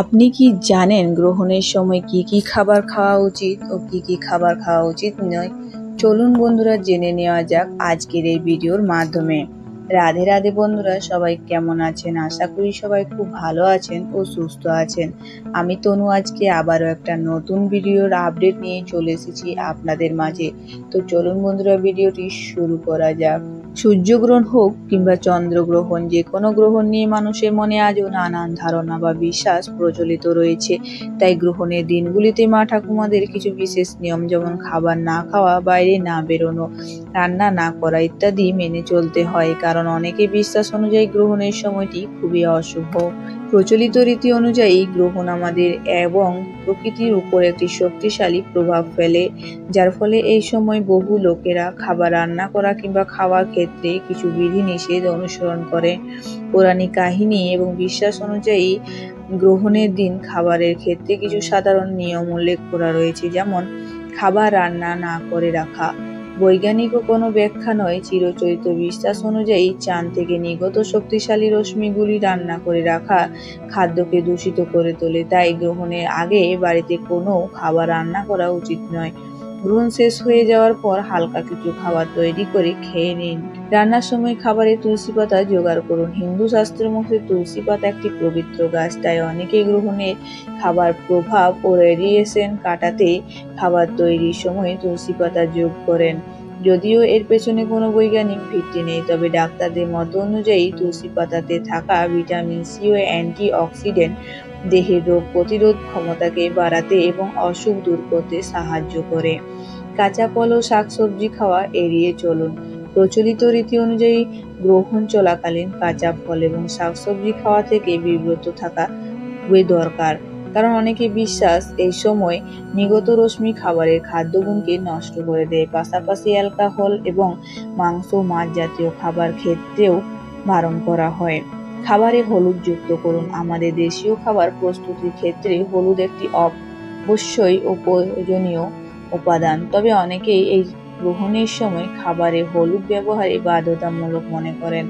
আপনি কি জানেন গ্রহণের সময় কি কি খাবার খাওয়া উচিত ও কি কি খাবার খাওয়া উচিত নয়? চলুন বন্ধুরা জেনে নেওয়া যাক আজকের এই ভিডিওর মাধ্যমে। রাধে রাধে বন্ধুরা, সবাই কেমন আছেন? আশা করি সবাই খুব ভালো আছেন ও সুস্থ আছেন। আমি তনু আজকে আবারও একটা নতুন ভিডিওর আপডেট নিয়ে চলে এসেছি আপনাদের মাঝে। তো চলুন বন্ধুরা ভিডিওটি শুরু করা যাক। সূর্যগ্রহণ হোক কিংবা চন্দ্রগ্রহণ, যে কোনো গ্রহণ নিয়ে মানুষের মনে আজও নানান ধারণা বা বিশ্বাস প্রচলিত রয়েছে। তাই গ্রহণের দিনগুলিতে মা ঠাকুমাদের কিছু বিশেষ নিয়ম, যেমন খাবার না খাওয়া, বাইরে না বেরোনো, রান্না না করা ইত্যাদি মেনে চলতে হয়, কারণ অনেকে বিশ্বাস অনুযায়ী গ্রহণের সময়টি খুবই অশুভ। প্রচলিত রীতি অনুযায়ী গ্রহণ আমাদের এবং প্রকৃতির উপর একটি শক্তিশালী প্রভাব ফেলে, যার ফলে এই সময় বহু লোকেরা খাবার রান্না করা কিংবা খাওয়ার ক্ষেত্রে কিছু বিধিনিষেধ অনুসরণ করে। পৌরাণিক কাহিনী এবং বিশ্বাস অনুযায়ী গ্রহণের দিন খাবারের ক্ষেত্রে কিছু সাধারণ নিয়ম উল্লেখ করা রয়েছে, যেমন খাবার রান্না না করে রাখা। বৈজ্ঞানিক ও কোনো ব্যাখ্যা নয়, চিরচরিত বিশ্বাস অনুযায়ী চাঁদ থেকে নির্গত শক্তিশালী রশ্মিগুলি রান্না করে রাখা খাদ্যকে দূষিত করে তোলে। তাই গ্রহণের আগে বাড়িতে কোনো খাবার রান্না করা উচিত নয়। গ্রহণ শেষ হয়ে যাওয়ার পর হালকা কিছু খাবার তৈরি করে খেয়ে নিন। রান্নার সময় খাবারে তুলসী পাতা জোগাড় করুন। হিন্দু শাস্ত্র মতে তুলসী পাতা একটি পবিত্র গাছ, তাই অনেকে গ্রহণের খাবার প্রভাব ও রেডিয়েশন কাটাতে খাবার তৈরির সময় তুলসী পাতা যোগ করেন। যদিও এর পেছনে কোনো বৈজ্ঞানিক ভিত্তি নেই, তবে ডাক্তারদের মত অনুযায়ী তুলসী পাতাতে থাকা ভিটামিন সি ও অ্যান্টি অক্সিডেন্ট দেহের রোগ প্রতিরোধ ক্ষমতাকে বাড়াতে এবং অসুখ দূর করতে সাহায্য করে। কাঁচা ফল ও শাকসবজি খাওয়া এড়িয়ে চলুন। প্রচলিত রীতি অনুযায়ী গ্রহণ চলাকালীন কাঁচা ফল এবং শাকসবজি খাওয়া থেকে বিরত থাকা খুবই দরকার, কারণ অনেকে বিশ্বাস এই সময় নির্গত রশ্মি খাবারের খাদ্যগুণকে নষ্ট করে দেয়। পাশাপাশি অ্যালকোহল এবং মাংস, মাছ জাতীয় খাবার ক্ষেত্রেও বারণ করা হয়। খাবারে হলুদ যুক্ত করুন। আমাদের দেশীয় খাবার প্রস্তুতির ক্ষেত্রে হলুদ একটি অবশ্যই ও প্রয়োজনীয় উপাদান, তবে অনেকেই এই গ্রহণের সময় খাবারে হলুদ ব্যবহারে বাধ্যতামূলক মনে করেন।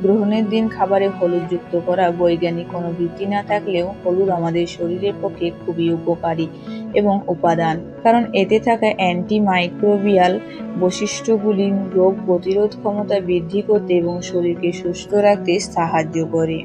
গ্রহণের দিন খাবারে হলুদ যুক্ত করা বৈজ্ঞানিক কোনো ভিত্তি না থাকলেও হলুদ আমাদের শরীরের পক্ষে খুবই উপকারী এবং উপাদান, কারণ এতে থাকা অ্যান্টিমাইক্রোবিয়াল বৈশিষ্ট্যগুলি রোগ প্রতিরোধ ক্ষমতা বৃদ্ধি করতে এবং শরীরকে সুস্থ রাখতে সাহায্য করে।